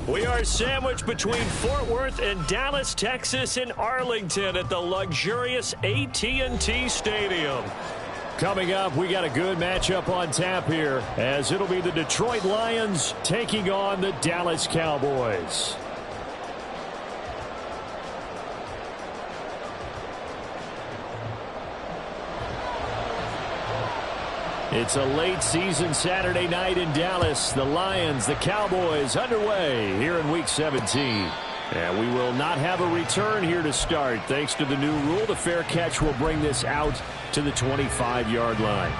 We are sandwiched between Fort Worth and Dallas, Texas, and Arlington at the luxurious AT&T Stadium. Coming up, we got a good matchup on tap here, as it'll be the Detroit Lions taking on the Dallas Cowboys. It's a late season Saturday night in Dallas. The Lions, the Cowboys underway here in Week 17. And we will not have a return here to start. Thanks to the new rule, the fair catch will bring this out to the 25-yard line.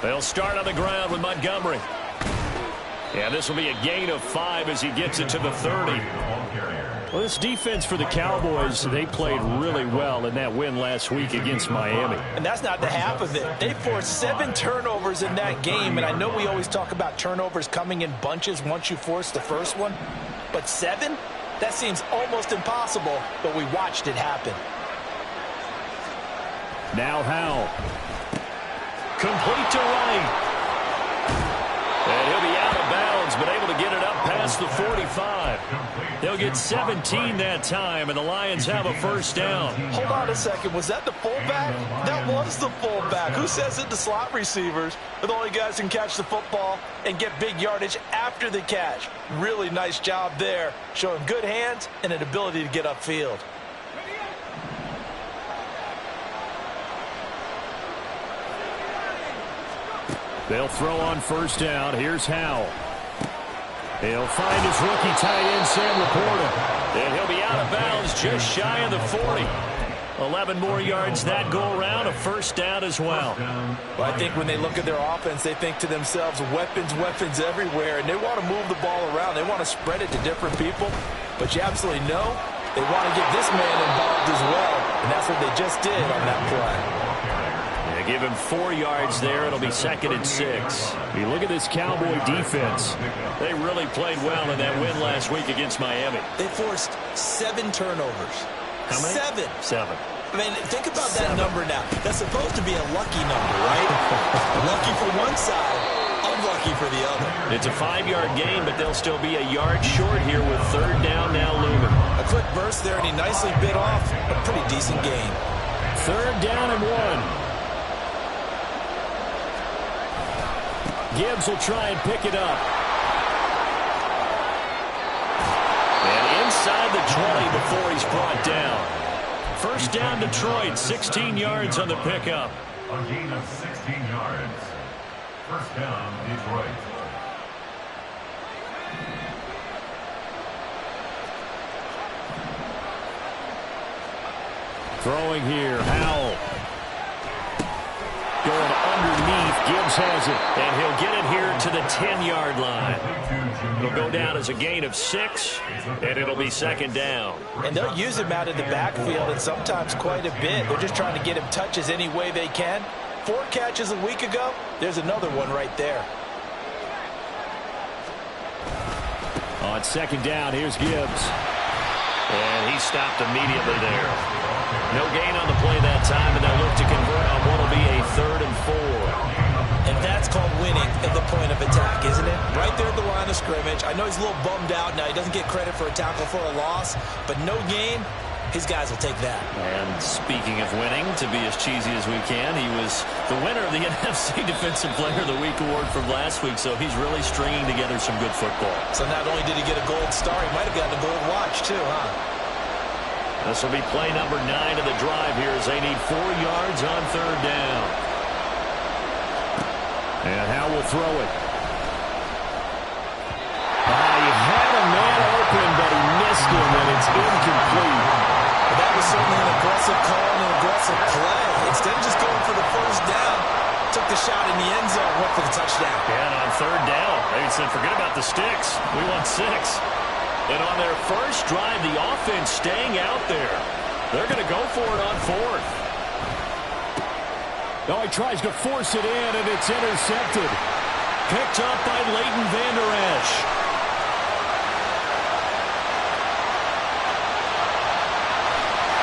They'll start on the ground with Montgomery. Yeah, this will be a gain of 5 as he gets it to the 30. Well, this defense for the Cowboys, they played really well in that win last week against Miami. And that's not the half of it. They forced 7 turnovers in that game, and I know we always talk about turnovers coming in bunches once you force the first one. But 7? That seems almost impossible, but we watched it happen. Now Howell. Complete to right. And he'll be out of bounds, but able to get it up past the 45. They'll get 17 that time, and the Lions have a first down. Hold on a second. Was that the fullback? That was the fullback. Who says it to slot receivers? But the only guys can catch the football and get big yardage after the catch. Really nice job there, showing good hands and an ability to get upfield. They'll throw on first down. Here's Howell. He'll find his rookie tight end, Sam Laporta. And he'll be out of bounds just shy of the 40. 11 more yards that go around, a first down as well. Well, I think when they look at their offense, they think to themselves, weapons, weapons everywhere, and they want to move the ball around. They want to spread it to different people. But you absolutely know they want to get this man involved as well, and that's what they just did on that play. Give him 4 yards there. It'll be 2nd and 6. You look at this Cowboy defense. They really played well in that win last week against Miami. They forced 7 turnovers. How many? 7. I mean, think about that number now. That's supposed to be a lucky number, right? Lucky for one side, unlucky for the other. It's a 5-yard gain, but they'll still be a yard short here with 3rd down now looming. A quick burst there, and he nicely bit off a pretty decent gain. 3rd down and 1. Gibbs will try and pick it up. And inside the 20 before he's brought down. First down Detroit, 16 yards on the pickup. A gain of 16 yards. First down Detroit. Throwing here, Howell. Going underneath, Gibbs has it, and he'll get it here to the 10-yard line. It'll go down as a gain of 6, and it'll be 2nd down. And they'll use him out of the backfield, and sometimes quite a bit. They're just trying to get him touches any way they can. 4 catches a week ago, there's another one right there. On 2nd down, here's Gibbs. And he stopped immediately there. No gain on the play that time, and they'll look to convert on what will be a 3rd and 4. And that's called winning at the point of attack, isn't it? Right there at the line of scrimmage. I know he's a little bummed out now. He doesn't get credit for a tackle for a loss, but no gain, his guys will take that. And speaking of winning, to be as cheesy as we can, he was the winner of the NFC Defensive Player of the Week award from last week, so he's really stringing together some good football. So not only did he get a gold star, he might have gotten a gold watch too, huh? This will be play number 9 of the drive here as they need 4 yards on 3rd down. And Howell will throw it. He had a man open, but he missed him, and it's incomplete. Well, that was certainly an aggressive call and an aggressive play. Instead of just going for the first down, took the shot in the end zone, went for the touchdown. And on 3rd down, they said, forget about the sticks. We want 6. And on their first drive, the offense staying out there. They're going to go for it on 4th. Oh, he tries to force it in, and it's intercepted. Picked up by Leighton Vander Esch.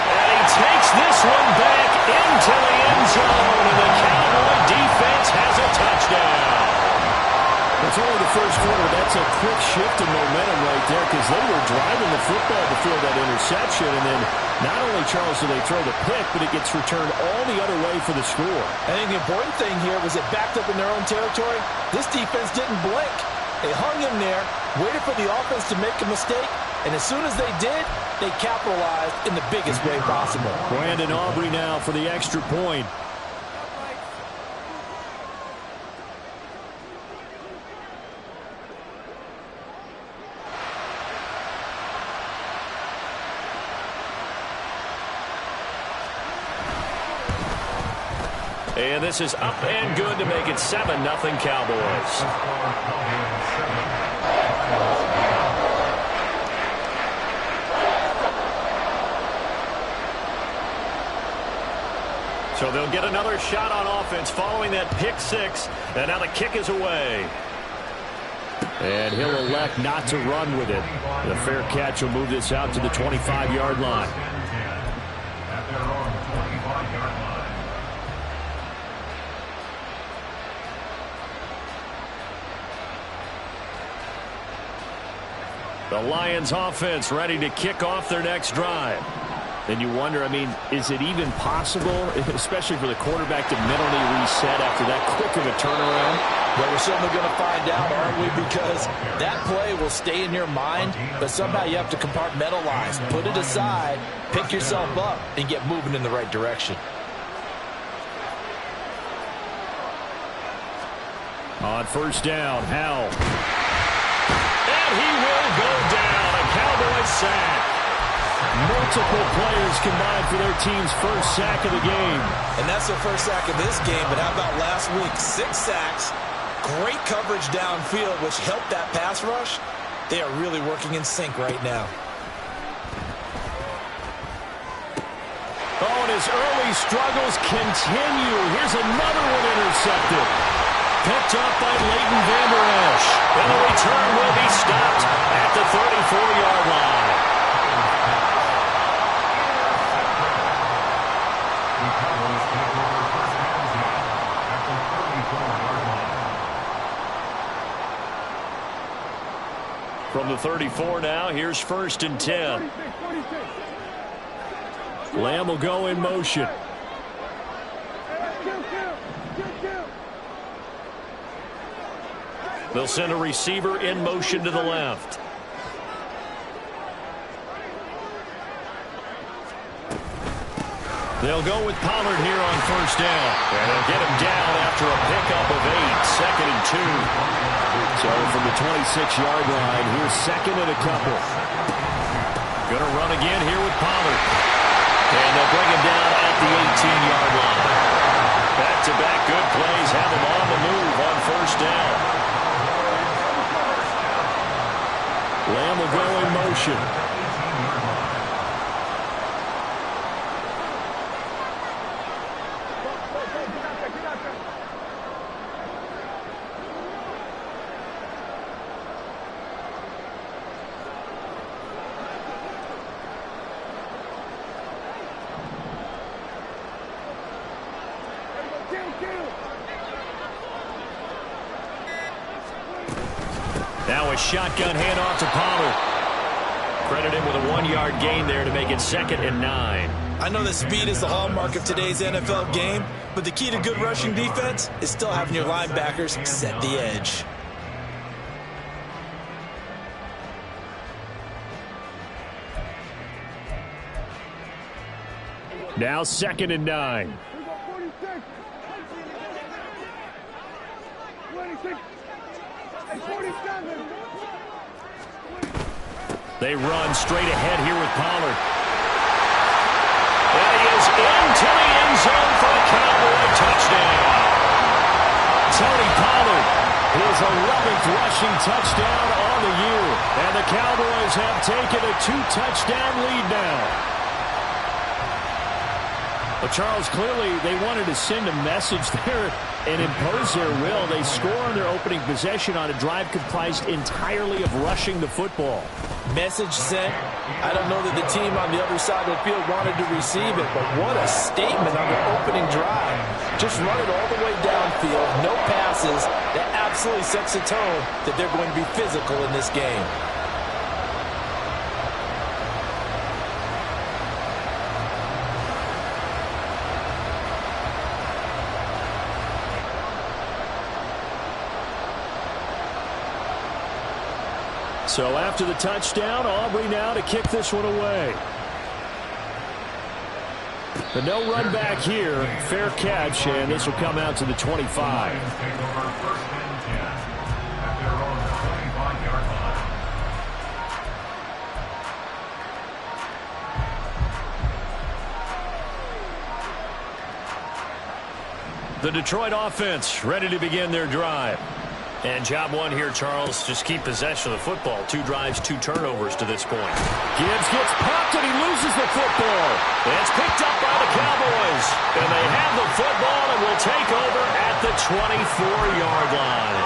And he takes this one back into the end zone, and the Cowboy defense has a touchdown. It's only the first quarter. That's a quick shift in momentum right there because they were driving the football before that interception. And then not only, Charles, do they throw the pick, but it gets returned all the other way for the score. I think the important thing here was it backed up in their own territory. This defense didn't blink. They hung in there, waited for the offense to make a mistake, and as soon as they did, they capitalized in the biggest way possible. Brandon Aubrey now for the extra point. And this is up and good to make it 7-0 Cowboys. So they'll get another shot on offense following that pick six. And now the kick is away. And he'll elect not to run with it. The fair catch will move this out to the 25-yard line. At their own 25-yard line. The Lions offense ready to kick off their next drive. And you wonder, I mean, is it even possible, especially for the quarterback, to mentally reset after that quick of a turnaround? Well, we're certainly going to find out, aren't we? Because that play will stay in your mind, but somehow you have to compartmentalize, put it aside, pick yourself up, and get moving in the right direction. On first down, Howell. And he will go down. A Cowboys sack. Multiple players combined for their team's first sack of the game. And that's their first sack of this game, but how about last week? 6 sacks, great coverage downfield, which helped that pass rush. They are really working in sync right now. Oh, and his early struggles continue. Here's another one intercepted. Picked up by Leighton Vander Esch. And the return will be stopped at the 34-yard line. The Cowboys take over first and 10 at the 34-yard line. From the 34 now, here's first and 10. Lamb will go in motion. They'll send a receiver in motion to the left. They'll go with Pollard here on first down. And they'll get him down after a pickup of 8, second and 2. So from the 26-yard line, here's second and a couple. Going to run again here with Pollard. And they'll bring him down at the 18-yard line. Back-to-back good plays have him on the move on first down. Lamb will go in motion. Now a shotgun handoff to Pollard. Credit him with a 1-yard gain there to make it second and 9. I know that speed is the hallmark of today's NFL game, but the key to good rushing defense is still having your linebackers set the edge. Now second and 9. They run straight ahead here with Pollard. And he is into the end zone for a Cowboy touchdown. Tony Pollard, his 11th rushing touchdown on the year. And the Cowboys have taken a 2-touchdown lead now. Well, Charles, clearly they wanted to send a message there and impose their will. They score on their opening possession on a drive comprised entirely of rushing the football. Message sent. I don't know that the team on the other side of the field wanted to receive it, but what a statement on their opening drive. Just run it all the way downfield, no passes. That absolutely sets the tone that they're going to be physical in this game. So after the touchdown, Aubrey now to kick this one away. But no run back here. Fair catch, and this will come out to the 25. The Detroit offense ready to begin their drive. And job one here, Charles, just keep possession of the football. 2 drives, 2 turnovers to this point. Gibbs gets popped and he loses the football. It's picked up by the Cowboys. And they have the football and will take over at the 24-yard line.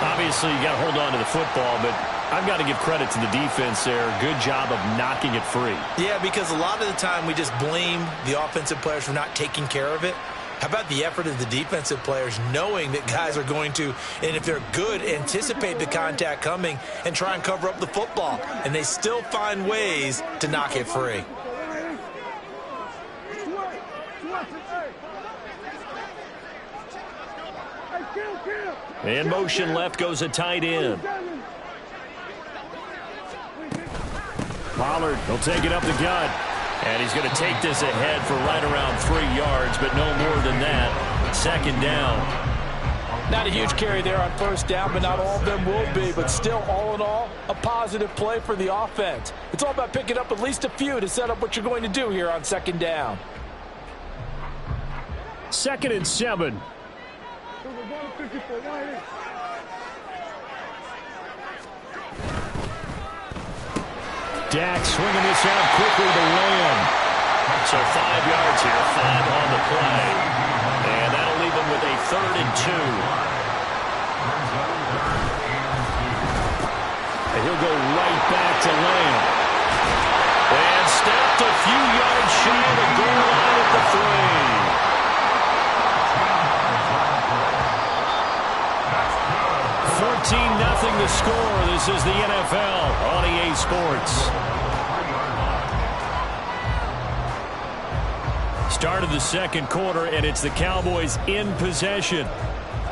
Obviously, you got to hold on to the football, but I've got to give credit to the defense there. Good job of knocking it free. Yeah, because a lot of the time we just blame the offensive players for not taking care of it. How about the effort of the defensive players knowing that guys are going to, and if they're good, anticipate the contact coming and try and cover up the football. And they still find ways to knock it free. In motion left goes a tight end. Pollard will take it up the gut. And he's going to take this ahead for right around 3 yards, but no more than that. Second down. Not a huge carry there on first down, but not all of them will be. But still, all in all, a positive play for the offense. It's all about picking up at least a few to set up what you're going to do here on second down. 2nd and 7. Dak swinging this out quickly to Lamb. So 5 yards here, 5 on the play. And that'll leave him with a 3rd and 2. And he'll go right back to Lamb. And stepped a few yards shy of the goal line at the 3. 14-0 the score. This is the NFL on EA Sports. Start of the second quarter, and it's the Cowboys in possession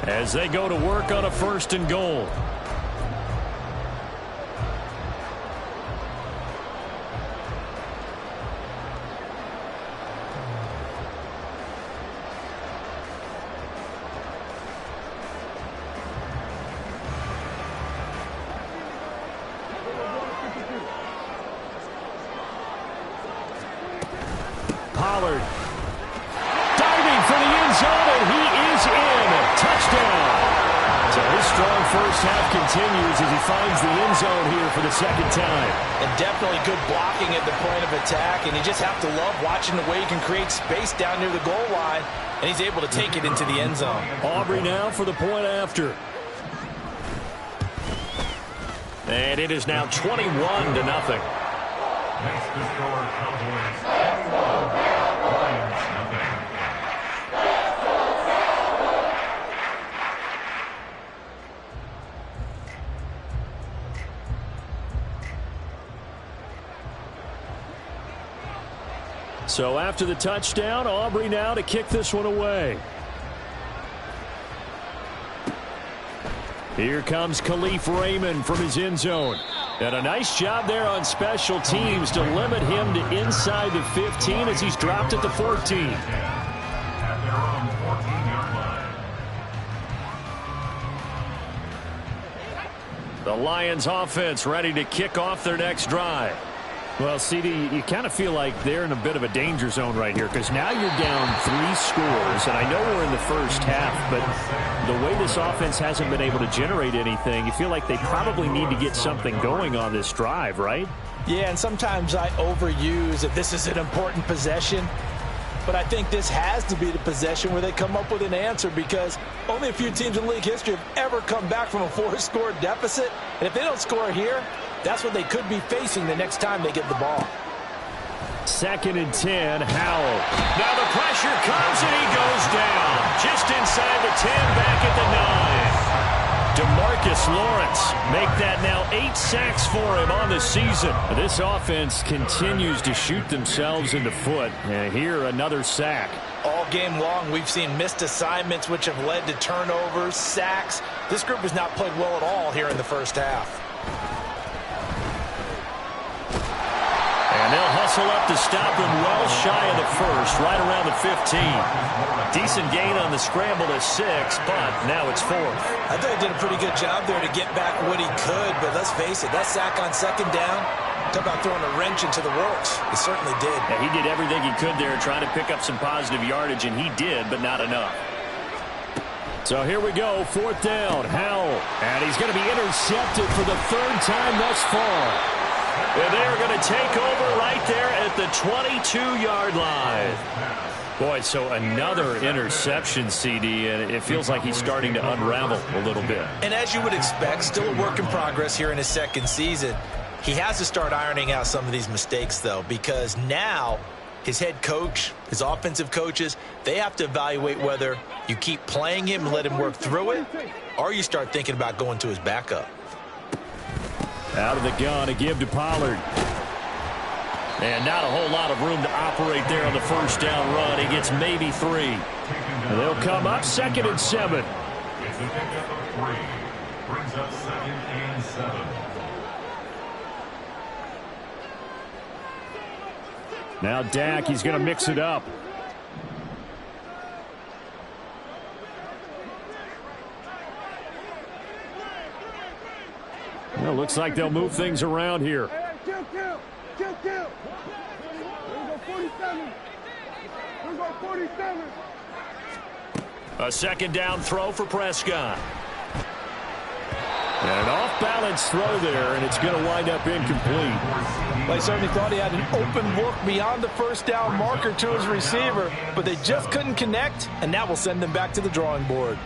as they go to work on a 1st and goal. Pollard diving for the end zone, and he is in. Touchdown. So his strong first half continues as he finds the end zone here for the 2nd time. And definitely good blocking at the point of attack, and you just have to love watching the way he can create space down near the goal line, and he's able to take it into the end zone. Aubrey now for the point after. And it is now 21-0. Makes the score Cowboys 21, Lions nothing. So after the touchdown, Aubrey now to kick this one away. Here comes Khalif Raymond from his end zone. And a nice job there on special teams to limit him to inside the 15 as he's dropped at the 14. At their own 14-yard line. The Lions offense ready to kick off their next drive. Well, CD, you kind of feel like they're in a bit of a danger zone right here because now you're down 3 scores, and I know we're in the first half, but the way this offense hasn't been able to generate anything, you feel like they probably need to get something going on this drive, right? Yeah, and sometimes I overuse that this is an important possession. but I think this has to be the possession where they come up with an answer, because only a few teams in league history have ever come back from a 4-score deficit. And if they don't score here, that's what they could be facing the next time they get the ball. 2nd and 10, Howell. Now the pressure comes and he goes down. Just inside the 10, back at the 9. DeMarcus Lawrence make that now 8 sacks for him on the season. This offense continues to shoot themselves in the foot. And here another sack. All game long, we've seen missed assignments which have led to turnovers, sacks. This group has not played well at all here in the first half. And they'll hustle up to stop him well shy of the first, right around the 15. Decent gain on the scramble to 6, but now it's 4th. I thought he did a pretty good job there to get back what he could, but let's face it, that sack on 2nd down, talk about throwing a wrench into the works. He certainly did. Yeah, he did everything he could there trying to pick up some positive yardage, and he did, but not enough. So here we go, 4th down, Howell. And he's going to be intercepted for the 3rd time thus far. And they are going to take over right there at the 22-yard line. Boy, so another interception, CD, and it feels like he's starting to unravel a little bit. And as you would expect, still a work in progress here in his 2nd season. He has to start ironing out some of these mistakes, though, because now his head coach, his offensive coaches, they have to evaluate whether you keep playing him and let him work through it, or you start thinking about going to his backup. Out of the gun, a give to Pollard. And not a whole lot of room to operate there on the 1st down run. He gets maybe 3. And they'll come up 2nd and 7. It's a pickup of 3. Brings up 2nd and 7. Now Dak, he's going to mix it up. Well, looks like they'll move things around here. A 2nd down throw for Prescott. And an off-balance throw there, and it's going to wind up incomplete. Well, he certainly thought he had an open look beyond the 1st down marker to his receiver, but they just couldn't connect, and that will send them back to the drawing board.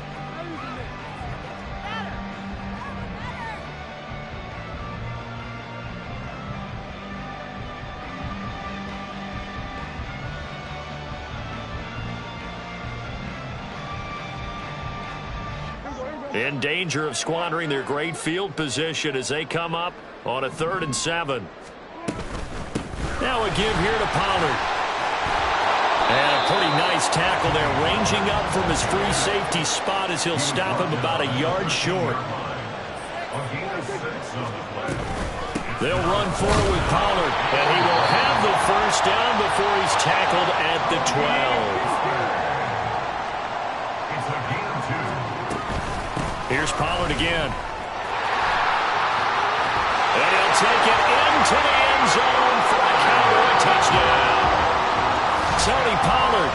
In danger of squandering their great field position as they come up on a 3rd and 7. Now a give here to Pollard. And a pretty nice tackle there, ranging up from his free safety spot as he'll stop him about a yard short. They'll run forward with Pollard, and he will have the 1st down before he's tackled at the 12. Here's Pollard again. And he'll take it into the end zone for a Cowboy touchdown. Tony Pollard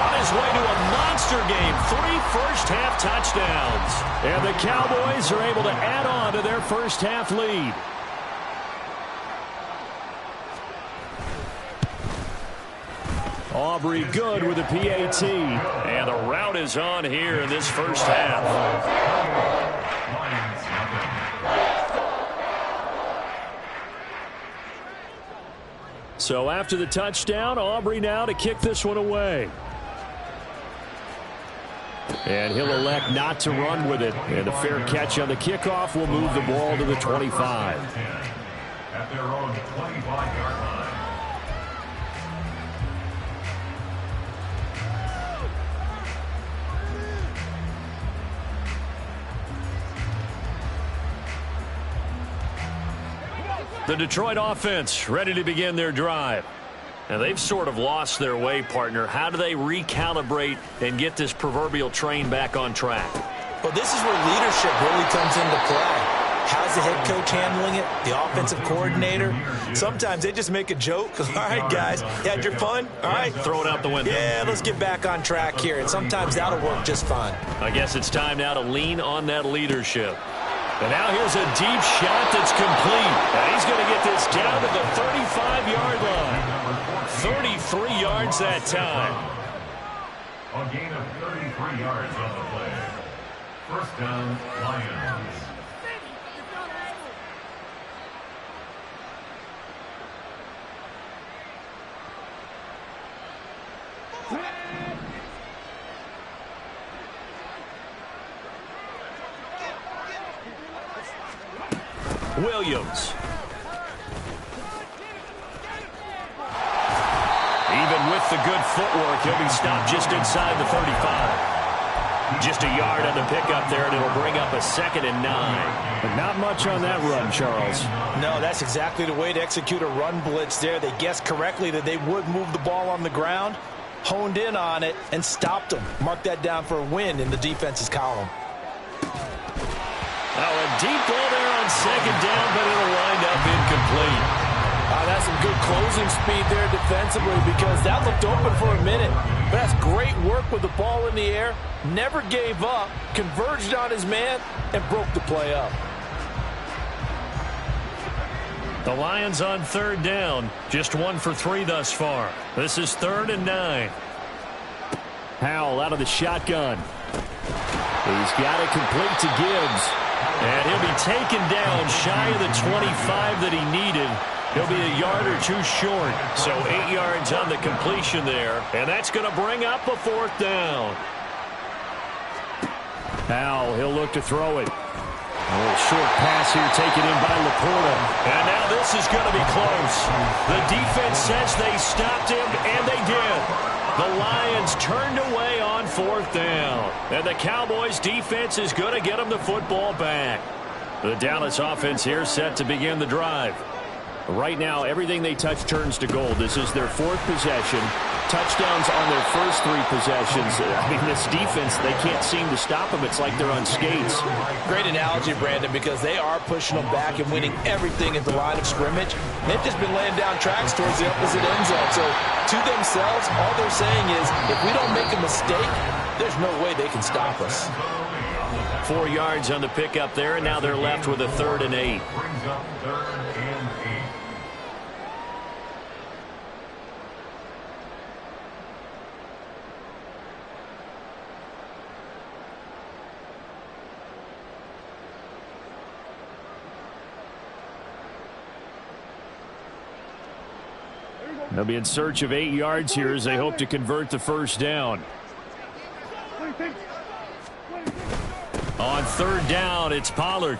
on his way to a monster game. 3 first-half touchdowns. And the Cowboys are able to add on to their first-half lead. Aubrey good with a PAT. And the route is on here in this first half. So after the touchdown, Aubrey now to kick this one away. And he'll elect not to run with it. And a fair catch on the kickoff will move the ball to the 25. At their own 25-yard line. The Detroit offense ready to begin their drive. Now they've sort of lost their way, partner. How do they recalibrate and get this proverbial train back on track? Well, this is where leadership really comes into play. How's the head coach handling it? The offensive coordinator? Sometimes they just make a joke. All right, guys, you had your fun? All right. Throw it out the window. Yeah, let's get back on track here. And sometimes that'll work just fine. I guess it's time now to lean on that leadership. And now here's a deep shot that's complete. And he's going to get this down to the 35-yard line. 33 yards that time. A gain of 33 yards on the play. First down, Lions. Williams. Even with the good footwork, he'll be stopped just inside the 35. Just a yard on the pickup there, and it'll bring up a 2nd and 9. But not much on that run, Charles. No, that's exactly the way to execute a run blitz there. They guessed correctly that they would move the ball on the ground, honed in on it, and stopped them. Mark that down for a win in the defense's column. Oh, a deep ball there on 2nd down, but it'll wind up incomplete. That's some good closing speed there defensively because that looked open for a minute. But that's great work with the ball in the air. Never gave up, converged on his man, and broke the play up. The Lions on 3rd down. Just 1 for 3 thus far. This is 3rd and 9. Howell out of the shotgun. He's got it complete to Gibbs. And he'll be taken down shy of the 25 that he needed. He'll be a yard or 2 short. So 8 yards on the completion there. And that's going to bring up a 4th down. Howell, he'll look to throw it. A little short pass here taken in by Laporta. And now this is going to be close. The defense says they stopped him, and they did. The Lions turned away on 4th down. And the Cowboys defense is going to get them the football back. The Dallas offense here set to begin the drive. Right now, everything they touch turns to gold. This is their 4th possession. Touchdowns on their first 3 possessions. I mean, this defense, they can't seem to stop them. It's like they're on skates. Great analogy, Brandon, because they are pushing them back and winning everything at the line of scrimmage. They've just been laying down tracks towards the opposite end zone. So, to themselves, all they're saying is, if we don't make a mistake, there's no way they can stop us. 4 yards on the pickup there, and now they're left with a 3rd and 8. Brings up 3rd and 8. They'll be in search of 8 yards here as they hope to convert the 1st down. On 3rd down, it's Pollard.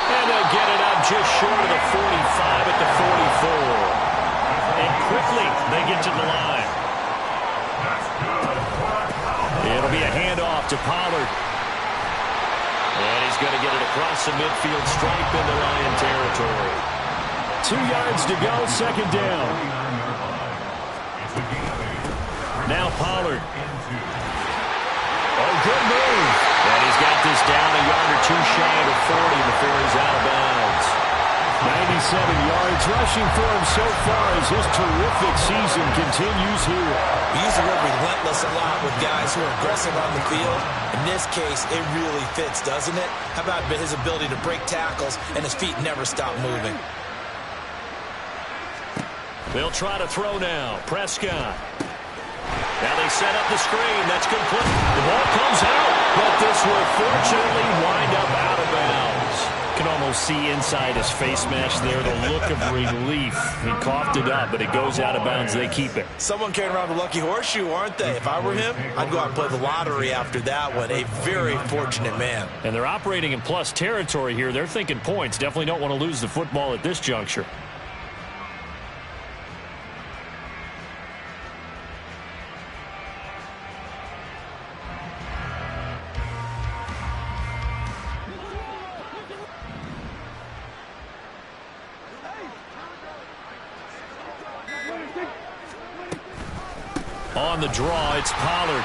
And they'll get it up just short of the 45 at the 44. And quickly, they get to the line. It'll be a handoff to Pollard. And he's going to get it across the midfield stripe into Lion territory. 2 yards to go, 2nd down. Now Pollard. Oh, good move. And he's got this down a yard or 2 shy of the 40 before he's out of bounds. 97 yards rushing for him so far as his terrific season continues here. He uses the word relentless a lot with guys who are aggressive on the field. In this case, it really fits, doesn't it? How about his ability to break tackles and his feet never stop moving? They'll try to throw now. Prescott. Now they set up the screen. That's complete. The ball comes out, but this will fortunately wind up out of bounds. You can almost see inside his face mesh there the look of relief. He coughed it up, but it goes out of bounds. They keep it. Someone carrying around the lucky horseshoe, aren't they? If I were him, I'd go out and play the lottery after that one. A very fortunate man. And they're operating in plus territory here. They're thinking points. Definitely don't want to lose the football at this juncture. On the draw, it's Pollard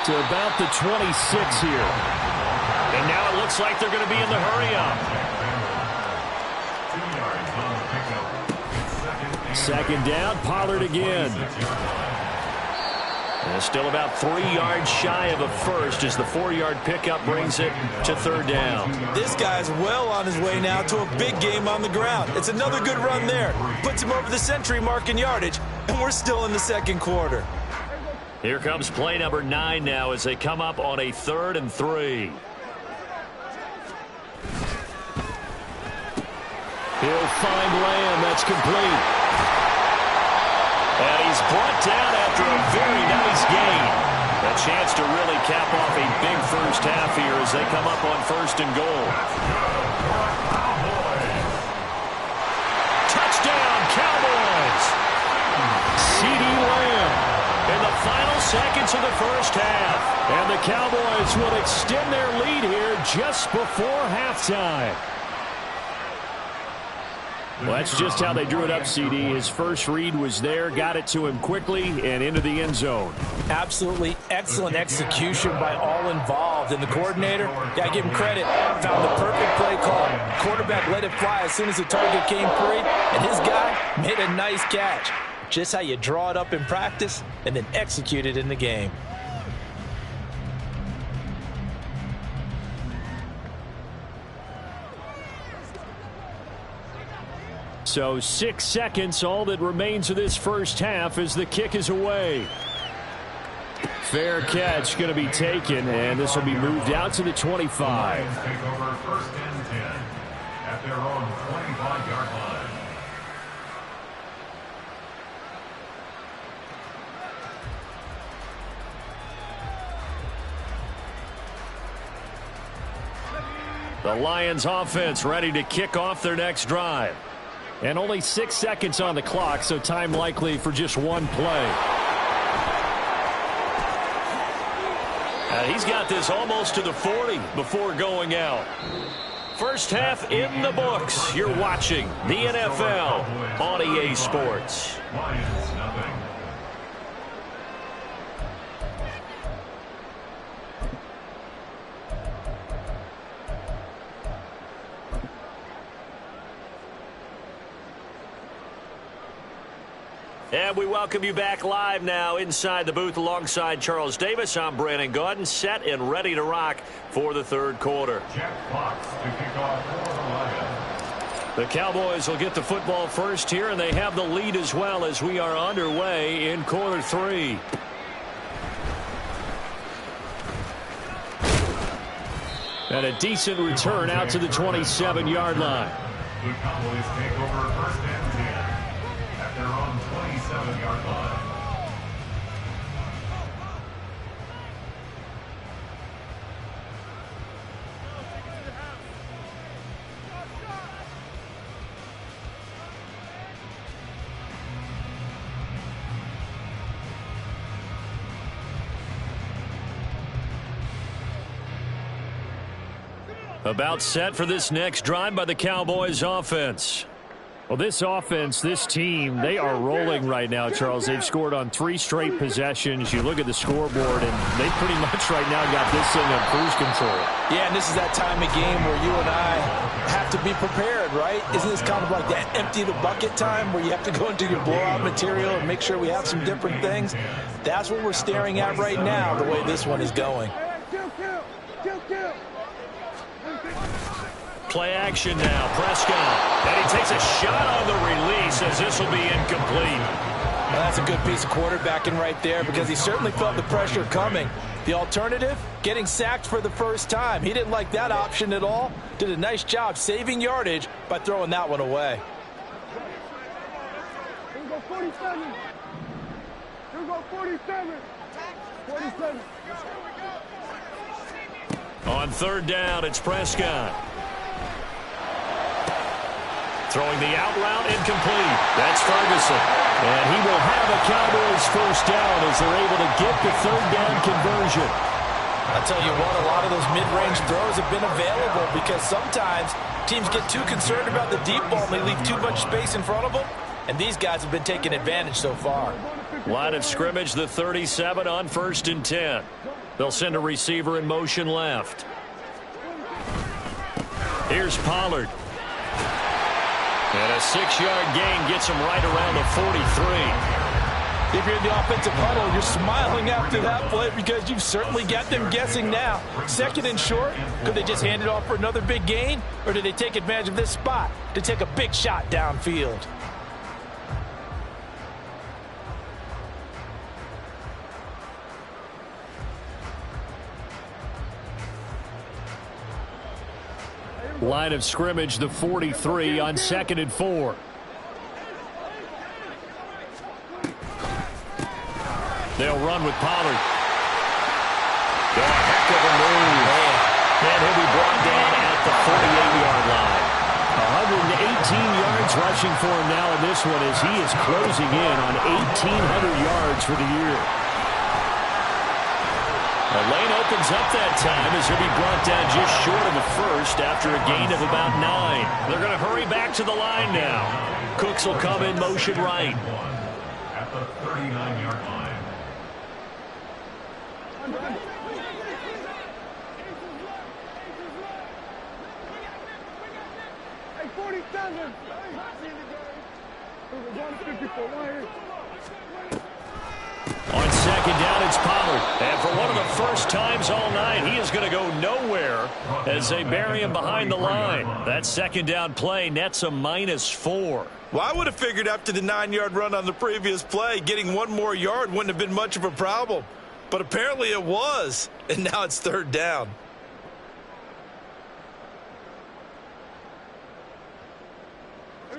to about the 26 here. And now it looks like they're going to be in the hurry-up. 2 yards on the pickup. 2nd down, Pollard again. Still about 3 yards shy of a first as the 4-yard pickup brings it to third down. This guy's well on his way now to a big game on the ground. It's another good run there. Puts him over the century mark in yardage, and we're still in the second quarter. Here comes play number 9 now as they come up on a 3rd and 3. He'll find Lamb. That's complete. And he's brought down after a very nice gain. A chance to really cap off a big first half here as they come up on 1st and goal. Touchdown, Cowboys! CeeDee Lamb in the final seconds of the first half. And the Cowboys will extend their lead here just before halftime. Well, that's just how they drew it up, CD. His first read was there, got it to him quickly, and into the end zone. Absolutely excellent execution by all involved. And the coordinator, got to give him credit, found the perfect play call. Quarterback let it fly as soon as the target came free, and his guy made a nice catch. Just how you draw it up in practice and then execute it in the game. So 6 seconds, all that remains of this first half as the kick is away. Fair catch going to be taken, and this will be moved out to the 25. Take over 1st and 10 at their own 25-yard line. The Lions offense ready to kick off their next drive. And only 6 seconds on the clock, so time likely for just one play. And he's got this almost to the 40 before going out. First half in the books. You're watching the NFL on EA Sports. Lions, nothing. And we welcome you back live now inside the booth alongside Charles Davis. I'm Brandon Gaudin, set and ready to rock for the 3rd quarter. Jack Fox to kick off for the Lions. The Cowboys will get the football first here, and they have the lead as well as we are underway in quarter 3. And a decent return out to the 27-yard line. The Cowboys take over 1st and 10 at their own 27-yard line. About set for this next drive by the Cowboys offense. Well, this offense, this team, they are rolling right now, Charles. They've scored on 3 straight possessions. You look at the scoreboard, and they pretty much right now got this thing in cruise control. Yeah, and this is that time of game where you and I have to be prepared, right? Isn't this kind of like that empty the bucket time where you have to go into your blowout material and make sure we have some different things? That's what we're staring at right now, the way this one is going. Play action now, Prescott. And he takes a shot on the release as this will be incomplete. Well, that's a good piece of quarterbacking right there because he certainly felt the pressure coming. The alternative, getting sacked for the first time. He didn't like that option at all. Did a nice job saving yardage by throwing that one away. Here we go, 47. Here we go, 47. 47. On 3rd down, it's Prescott. Throwing the out route, incomplete. That's Ferguson. And he will have a Cowboys first down as they're able to get the 3rd down conversion. I'll tell you what, a lot of those mid-range throws have been available because sometimes teams get too concerned about the deep ball and they leave too much space in front of them. And these guys have been taking advantage so far. Line of scrimmage, the 37 on 1st and 10. They'll send a receiver in motion left. Here's Pollard. And a 6-yard gain gets him right around the 43. If you're in the offensive huddle, you're smiling after that play because you've certainly got them guessing now. Second and short, could they just hand it off for another big gain? Or did they take advantage of this spot to take a big shot downfield? Line of scrimmage, the 43 on 2nd and 4. They'll run with Pollard. Oh, heck of a move. And he'll be brought down at the 48-yard line. 118 yards rushing for him now in this one as he is closing in on 1,800 yards for the year. The lane opens up that time as he'll be brought down just short of the first after a gain of about 9. They're going to hurry back to the line now. Cooks will come in motion right. At the 39-yard line. Hey, 47. On 2nd down, it's Pollard. And for one of the first times all night, he is going to go nowhere as they bury him behind the line. That 2nd down play nets a -4. Well, I would have figured after the 9-yard run on the previous play, getting one more yard wouldn't have been much of a problem. But apparently it was, and now it's 3rd down.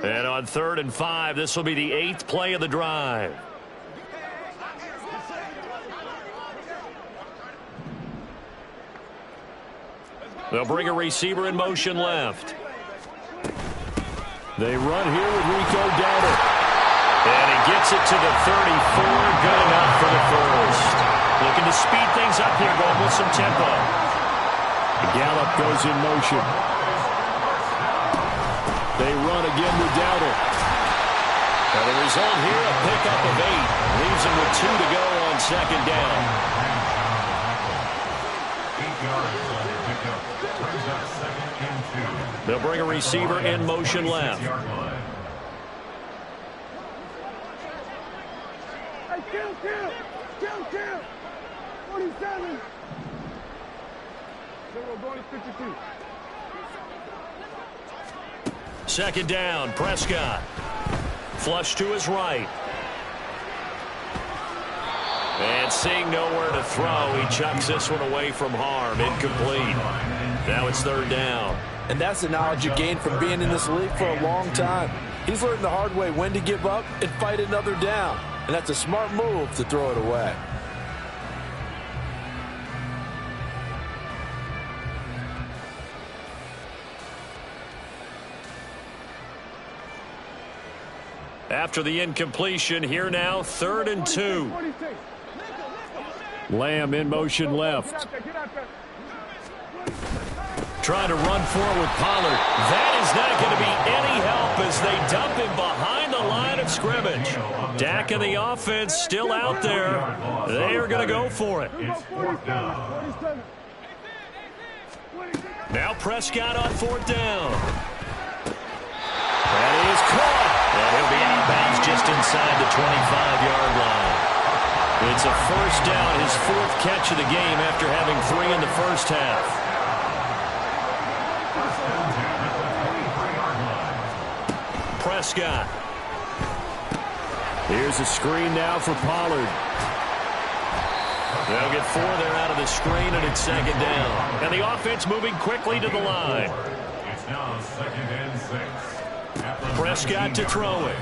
And on 3rd and 5, this will be the 8th play of the drive. They'll bring a receiver in motion left. They run here with Rico Dowdle. And he gets it to the 34. Good enough for the first. Looking to speed things up here, going with some tempo. Gallup goes in motion. They run again with Dowdle. And the result here, a pickup of 8. Leaves him with 2 to go on 2nd down. 8 yards on the pickup. Brings up 2nd and 2. They'll bring a receiver in motion left. Hey, kill. 47. Then we're going to 52. 2nd down, Prescott. Flush to his right. And seeing nowhere to throw, he chucks this one away from harm. Incomplete. Now it's 3rd down. And that's the knowledge you gain from being in this league for a long time. He's learned the hard way when to give up and fight another down. And that's a smart move to throw it away. After the incompletion, here now, 3rd and 2. Lamb in motion left. Trying to run forward with Pollard. That is not going to be any help as they dump him behind the line of scrimmage. Dak and the offense still out there. They are going to go for it. Now Prescott on 4th down. And he is caught. And he'll be out of bounds just inside the 25-yard line. It's a 1st down, his 4th catch of the game after having 3 in the first half. Prescott. Here's a screen now for Pollard. They'll get 4 there out of the screen, and it's 2nd down. And the offense moving quickly to the line. It's now 2nd and 6. Prescott to throw it.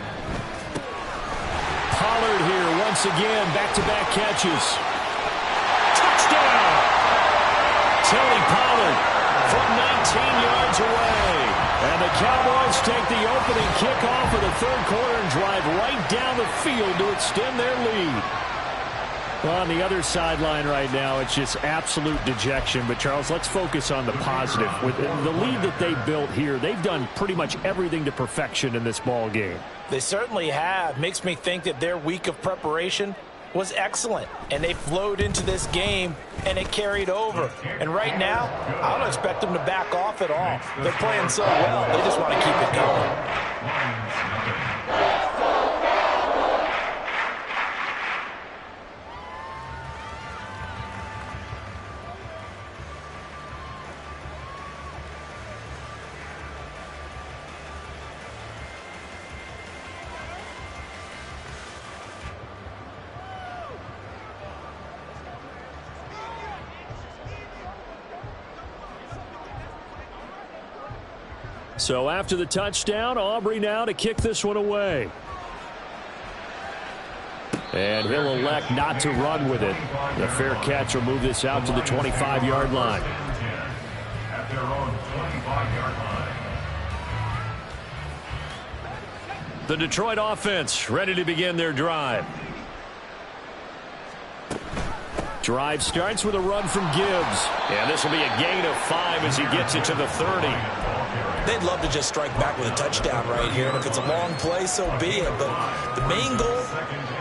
Pollard here once again, back-to-back catches. Touchdown! Tony Pollard from 19 yards away. And the Cowboys take the opening kickoff of the 3rd quarter and drive right down the field to extend their lead. Well, on the other sideline right now, it's just absolute dejection. But, Charles, let's focus on the positive. With the lead that they built here, they've done pretty much everything to perfection in this ball game. They certainly have. Makes me think that their week of preparation was excellent. And they flowed into this game, and it carried over. And right now, I don't expect them to back off at all. They're playing so well, they just want to keep it going. So after the touchdown, Aubrey now to kick this one away. And he'll elect not to run with it. The fair catch will move this out to the 25-yard line. At their own 25-yard line. The Detroit offense ready to begin their drive. Drive starts with a run from Gibbs. And this will be a gain of 5 as he gets it to the 30. They'd love to just strike back with a touchdown right here. And if it's a long play, so be it. But the main goal,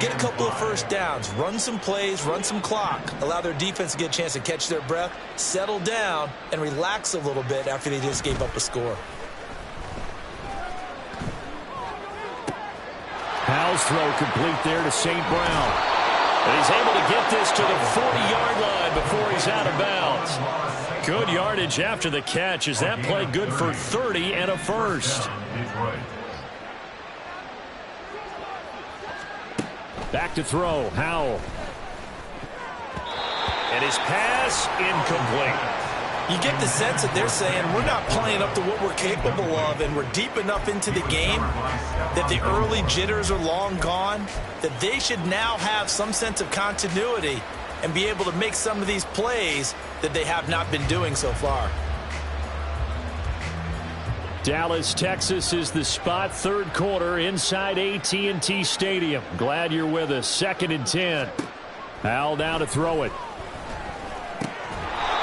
get a couple of first downs, run some plays, run some clock, allow their defense to get a chance to catch their breath, settle down, and relax a little bit after they just gave up a score. Howell's throw complete there to St. Brown. And he's able to get this to the 40-yard line before he's out of bounds. Good yardage after the catch as that play good for 30 and a first. Back to throw, Howell. And his pass incomplete. You get the sense that they're saying we're not playing up to what we're capable of, and we're deep enough into the game that the early jitters are long gone, that they should now have some sense of continuity and be able to make some of these plays that they have not been doing so far. Dallas, Texas is the spot, third quarter inside AT&T Stadium. Glad you're with us. 2nd and 10. Howell now to throw it.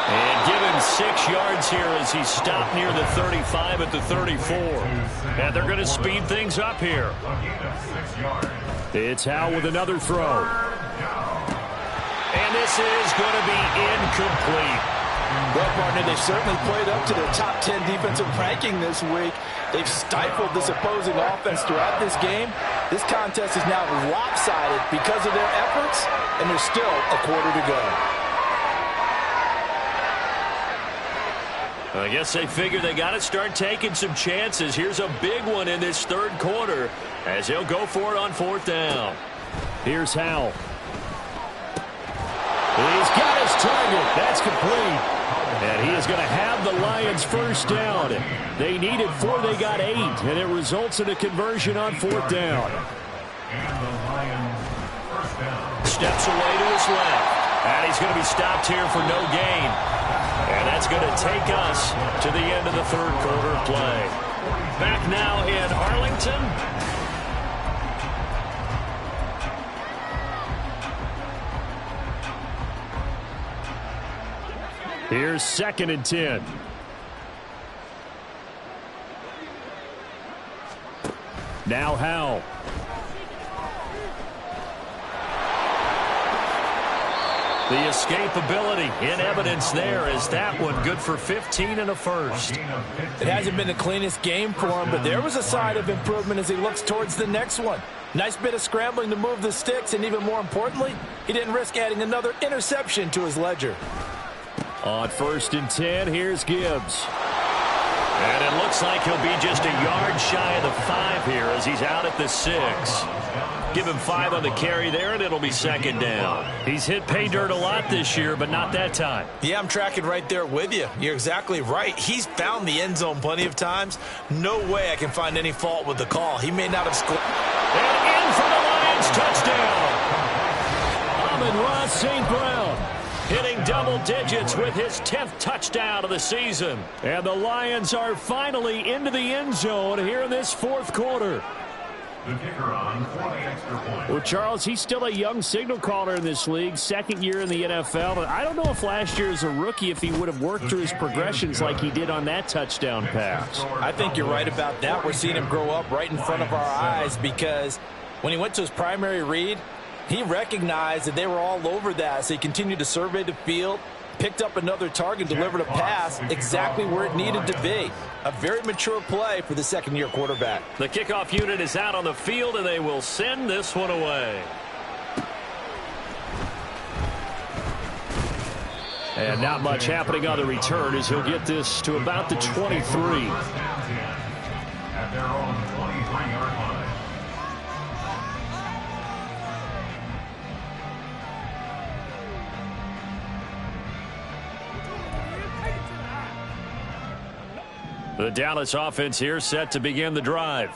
And give him 6 yards here as he stopped near the 35 at the 34. And they're going to speed things up here. It's Howell with another throw. And this is going to be incomplete. Well, partner, they've certainly played up to their top 10 defensive ranking this week. They've stifled this opposing offense throughout this game. This contest is now lopsided because of their efforts, and there's still a quarter to go. I guess they figure they got to start taking some chances. Here's a big one in this third quarter as he'll go for it on 4th down. Here's Howell. He's got his target. That's complete. And he is going to have the Lions first down. They needed 4, they got 8, and it results in a conversion on 4th down. Steps away to his left. And he's going to be stopped here for no gain. And that's going to take us to the end of the third quarter of play. Back now in Arlington. Here's 2nd and 10. Now Howell. The escapability in evidence there is that one good for 15 and a first. It hasn't been the cleanest game for him, but there was a sign of improvement as he looks towards the next one. Nice bit of scrambling to move the sticks, and even more importantly, he didn't risk adding another interception to his ledger. On 1st and 10, here's Gibbs. And it looks like he'll be just a yard shy of the 5 here as he's out at the 6. Give him 5 on the carry there, and it'll be 2nd down. He's hit pay dirt a lot this year, but not that time. Yeah, I'm tracking right there with you. You're exactly right. He's found the end zone plenty of times. No way I can find any fault with the call. He may not have scored. And in for the Lions, touchdown. Amon-Ra St. Brown hitting double digits with his 10th touchdown of the season. And the Lions are finally into the end zone here in this 4th quarter. The kicker on for the extra point. Well, Charles, he's still a young signal caller in this league, 2nd year in the NFL. And I don't know if last year as a rookie if he would have worked through his progressions like he did on that touchdown pass. I think you're right about that. We're seeing him grow up right in front of our eyes because when he went to his primary read, he recognized that they were all over that, so he continued to survey the field, picked up another target, delivered a pass exactly where it needed to be. A very mature play for the 2nd-year quarterback. The kickoff unit is out on the field, and they will send this one away. And not much happening on the return as he'll get this to about the 23. At their own 23-yard line. The Dallas offense here set to begin the drive.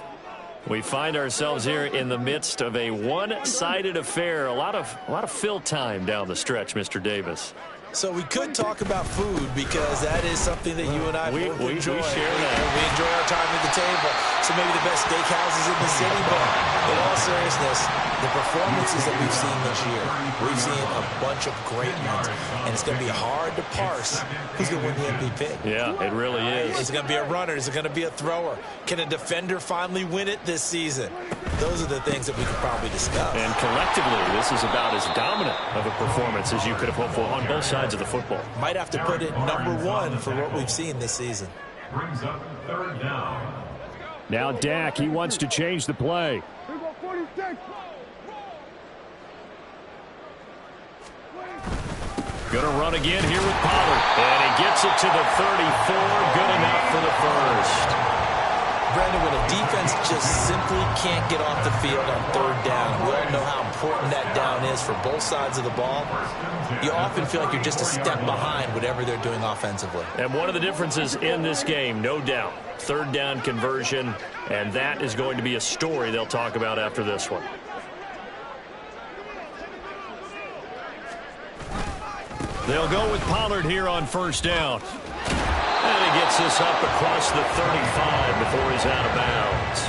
We find ourselves here in the midst of a one-sided affair. A lot of fill time down the stretch, Mr. Davis. So we could talk about food because that is something that you and I both enjoy. We share that. We enjoy our time at the table. So maybe the best steakhouses in the city, but in all seriousness, the performances that we've seen this year, we've seen a bunch of great ones, and it's going to be hard to parse who's going to win the MVP. Yeah, it really is. Is it going to be a runner? Is it going to be a thrower? Can a defender finally win it this season? Those are the things that we could probably discuss. And collectively, this is about as dominant of a performance as you could have hoped for on both sides of the football. Might have to put it #1 for what we've seen this season. Brings up 3rd down. Now Dak, he wants to change the play. Going to run again here with Pollard. And he gets it to the 34. Good enough for the first. Brandon, when a defense just simply can't get off the field on 3rd down, we all know how important that down is for both sides of the ball. You often feel like you're just a step behind whatever they're doing offensively. And one of the differences in this game, no doubt, 3rd down conversion, and that is going to be a story they'll talk about after this one. They'll go with Pollard here on 1st down. And he gets this up across the 35 before he's out of bounds.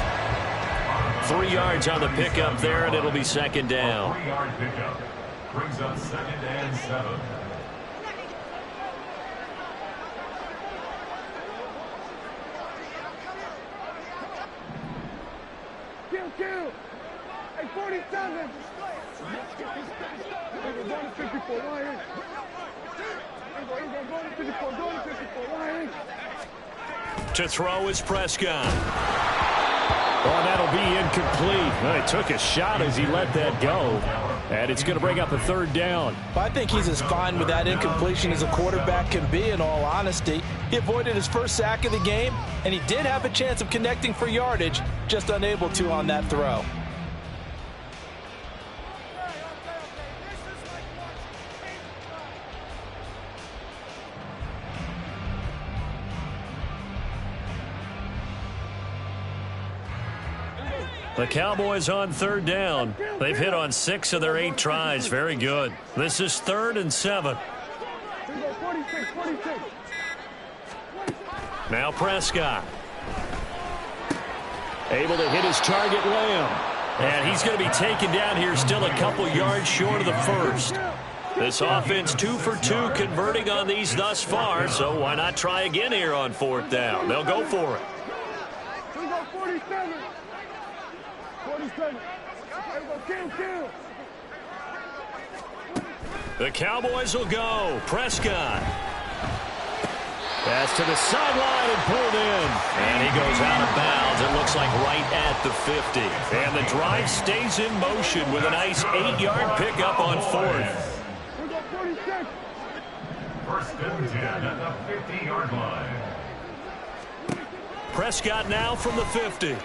3 yards on the pickup there, and it'll be 2nd down. 3-yard pickup. Brings up 2nd and 7. Kill. Hey, 47. We're going to 54. Ryan. We're going to 54. Going to 54. Ryan. To throw is Prescott. Oh, that'll be incomplete. Well, he took a shot as he let that go. And it's going to bring up a 3rd down. I think he's as fine with that incompletion as a quarterback can be, in all honesty. He avoided his first sack of the game, and he did have a chance of connecting for yardage, just unable to on that throw. The Cowboys on 3rd down. They've hit on 6 of their 8 tries. Very good. This is 3rd and 7. Now Prescott. Able to hit his target, Lamb. And he's going to be taken down here, still a couple yards short of the first. This offense 2 for 2 converting on these thus far, so why not try again here on 4th down? They'll go for it. 47. 47. The Cowboys will go. Prescott. Pass to the sideline and pulled in. And he goes out of bounds. It looks like right at the 50. And the drive stays in motion with a nice 8-yard pickup on 4th. 1st and 10 at the 50-yard line. Prescott now from the 50.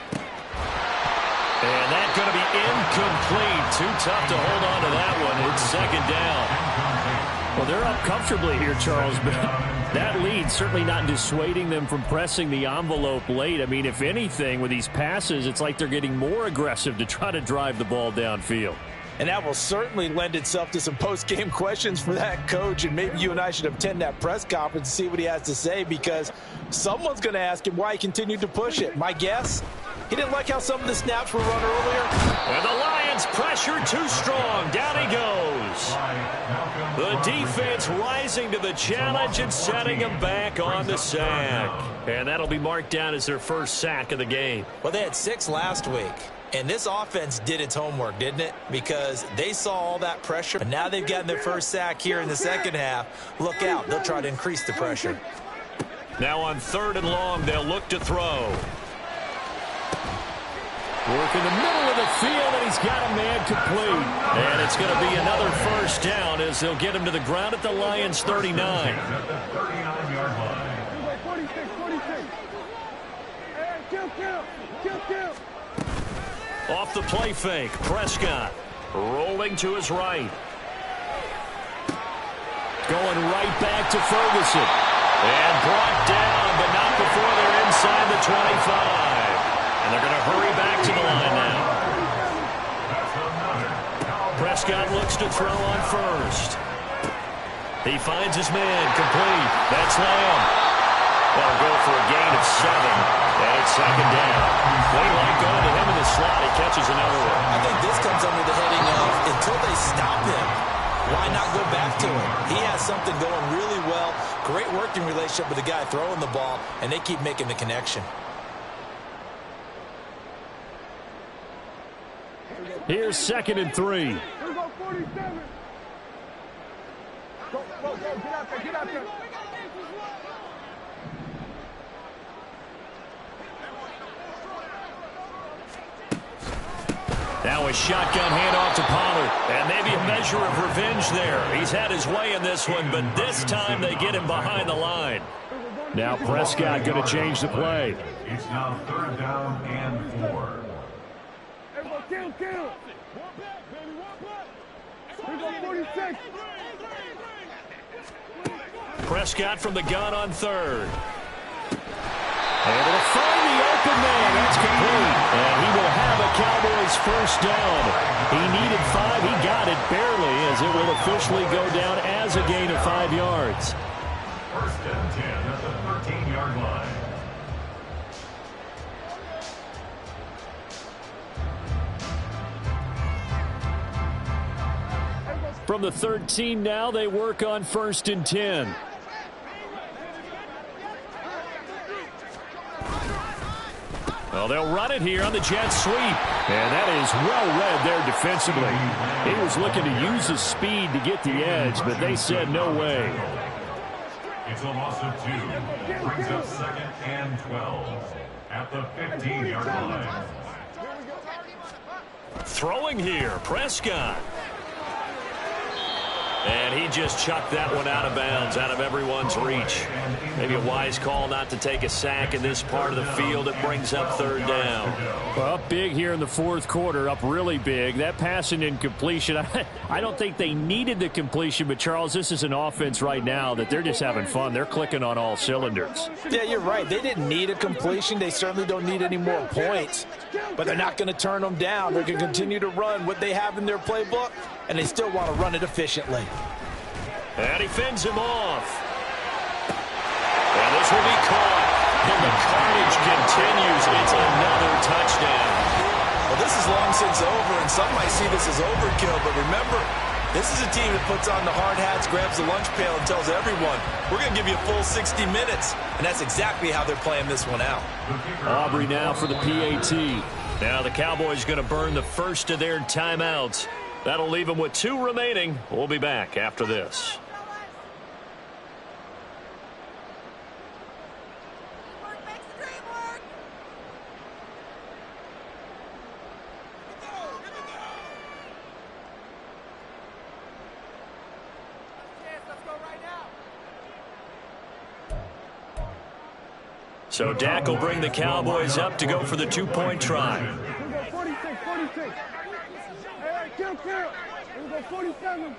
And that's going to be incomplete. Too tough to hold on to that one. It's 2nd down. Well, they're up comfortably here, Charles, but that lead certainly not dissuading them from pressing the envelope late. I mean, if anything, with these passes, it's like they're getting more aggressive to try to drive the ball downfield. And that will certainly lend itself to some post-game questions for that coach, and maybe you and I should attend that press conference and see what he has to say, because someone's going to ask him why he continued to push it. My guess, he didn't like how some of the snaps were run earlier. And the Lions pressure too strong. Down he goes. The defense rising to the challenge and setting him back on the sack. And that'll be marked down as their first sack of the game. Well, they had 6 last week. And this offense did its homework, didn't it? Because they saw all that pressure, and now they've gotten their first sack here in the second half. Look out. They'll try to increase the pressure. Now on 3rd and long, they'll look to throw. Work in the middle of the field, and he's got a man complete. And it's going to be another first down as they'll get him to the ground at the Lions' 39. At the 39-yard line. 46, 46. Hey, kill. Off the play fake, Prescott rolling to his right. Going right back to Ferguson. And brought down, but not before they're inside inside the 25. And they're going to hurry back to the line now. Prescott looks to throw on first. He finds his man, complete. That's Lamb. That'll go for a gain of 7. And it's second down. They like going to him in the slot. He catches another one. I think this comes under the heading of until they stop him, why not go back to him? He has something going really well. Great working relationship with the guy throwing the ball, and they keep making the connection. Here's 2nd and 3. Here we go, 47. Go, get out there, get out there. Now a shotgun handoff to Pollard. And maybe a measure of revenge there. He's had his way in this one, but this time they get him behind the line. Now Prescott going to change the play. It's now 3rd down and 4. Everybody, kill. Here we go, 46. Prescott from the gun on 3rd. Able to find the open man. That's complete. And he will have a Cowboys first down. He needed 5. He got it barely, as it will officially go down as a gain of 5 yards. 1st and 10 at the 13-yard line. From the 13 now, they work on 1st and 10. Well, they'll run it here on the jet sweep. And that is well read there defensively. He was looking to use his speed to get the edge, but they said no way. It's a loss of 2. Brings up 2nd and 12 at the 15-yard line. Throwing here, Prescott. And he just chucked that one out of bounds, out of everyone's reach. Maybe a wise call not to take a sack in this part of the field. It brings up 3rd down. Well, up big here in the 4th quarter, up really big. That passing incompletion, I don't think they needed the completion, but Charles, this is an offense right now that they're just having fun. They're clicking on all cylinders. Yeah, you're right. They didn't need a completion. They certainly don't need any more points. But they're not going to turn them down. They're going to continue to run what they have in their playbook, and they still want to run it efficiently. And he fends him off. And this will be caught. And the carnage continues. It's another touchdown. Well, this is long since over, and some might see this as overkill. But remember, this is a team that puts on the hard hats, grabs the lunch pail, and tells everyone, we're going to give you a full 60 minutes. And that's exactly how they're playing this one out. Aubrey now for the PAT. Now the Cowboys going to burn the first of their timeouts. That'll leave them with 2 remaining. We'll be back after this. So Dak will bring the Cowboys up to go for the 2-point try. 46. Hey, kill. Here we go, 47.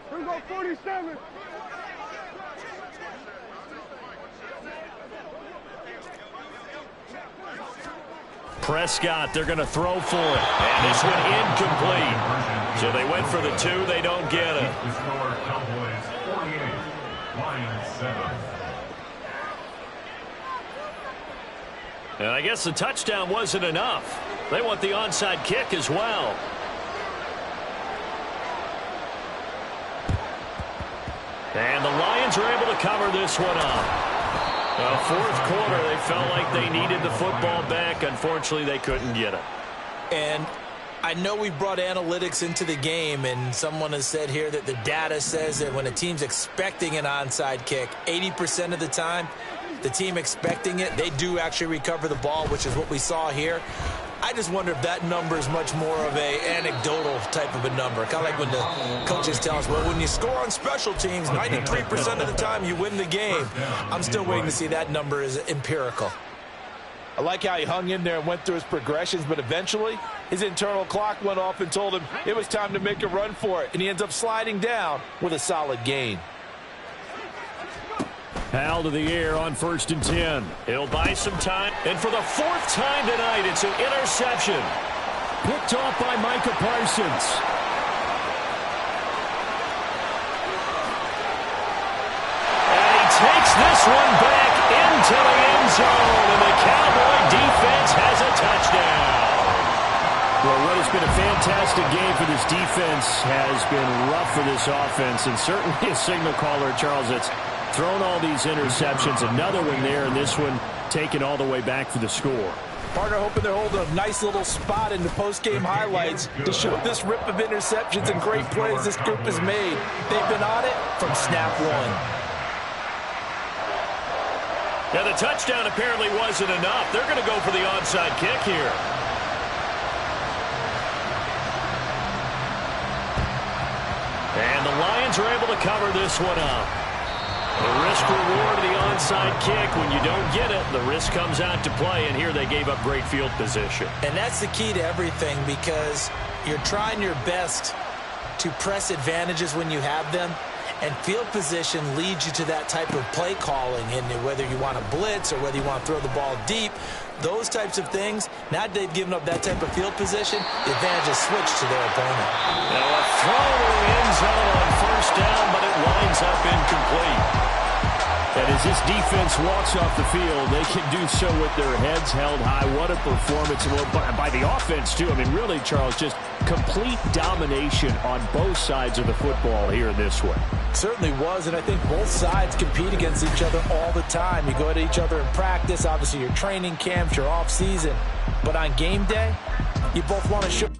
Here we go, 47. Prescott, they're going to throw for it. And this one incomplete. So they went for the 2. They don't get it. The score, Cowboys 48, Lions 7. And I guess the touchdown wasn't enough. They want the onside kick as well. And the Lions are able to cover this one up. Well, 4th quarter, they felt like they needed the football back. Unfortunately, they couldn't get it. And I know we brought analytics into the game, and someone has said here that the data says that when a team's expecting an onside kick, 80% of the time, the team expecting it, they do actually recover the ball, which is what we saw here. I just wonder if that number is much more of a anecdotal type of a number. Kind of like when the coaches tell us, well, when you score on special teams, 93% of the time you win the game. I'm still waiting to see that number is empirical. I like how he hung in there and went through his progressions, but eventually his internal clock went off and told him it was time to make a run for it, and he ends up sliding down with a solid gain. Foul to the air on 1st and 10. He'll buy some time. And for the 4th time tonight, it's an interception. Picked off by Micah Parsons. And he takes this one back into the end zone. And the Cowboy defense has a touchdown. Well, what has been a fantastic game for this defense has been rough for this offense. And certainly a signal caller, Charles, that's thrown all these interceptions. Another one there, and this one taken all the way back for the score. Partner hoping they're holding a nice little spot in the post-game highlights to show this rip of interceptions and great plays this group has made. They've been on it from snap one. Now, the touchdown apparently wasn't enough. They're going to go for the onside kick here. And the Lions are able to cover this one up. The risk-reward of the onside kick, when you don't get it, the risk comes out to play, and here they gave up great field position. And that's the key to everything, because you're trying your best to press advantages when you have them, and field position leads you to that type of play calling, and whether you want to blitz or whether you want to throw the ball deep, those types of things, now that they've given up that type of field position, the advantage is switched to their opponent. Now a throw to the end zone on 1st down, but it winds up incomplete. And as this defense walks off the field, they can do so with their heads held high. What a performance by the offense, too. I mean, really, Charles, just complete domination on both sides of the football here in this one. Certainly was, and I think both sides compete against each other all the time. You go at each other in practice, obviously your training camps, your off season. But on game day, you both want to show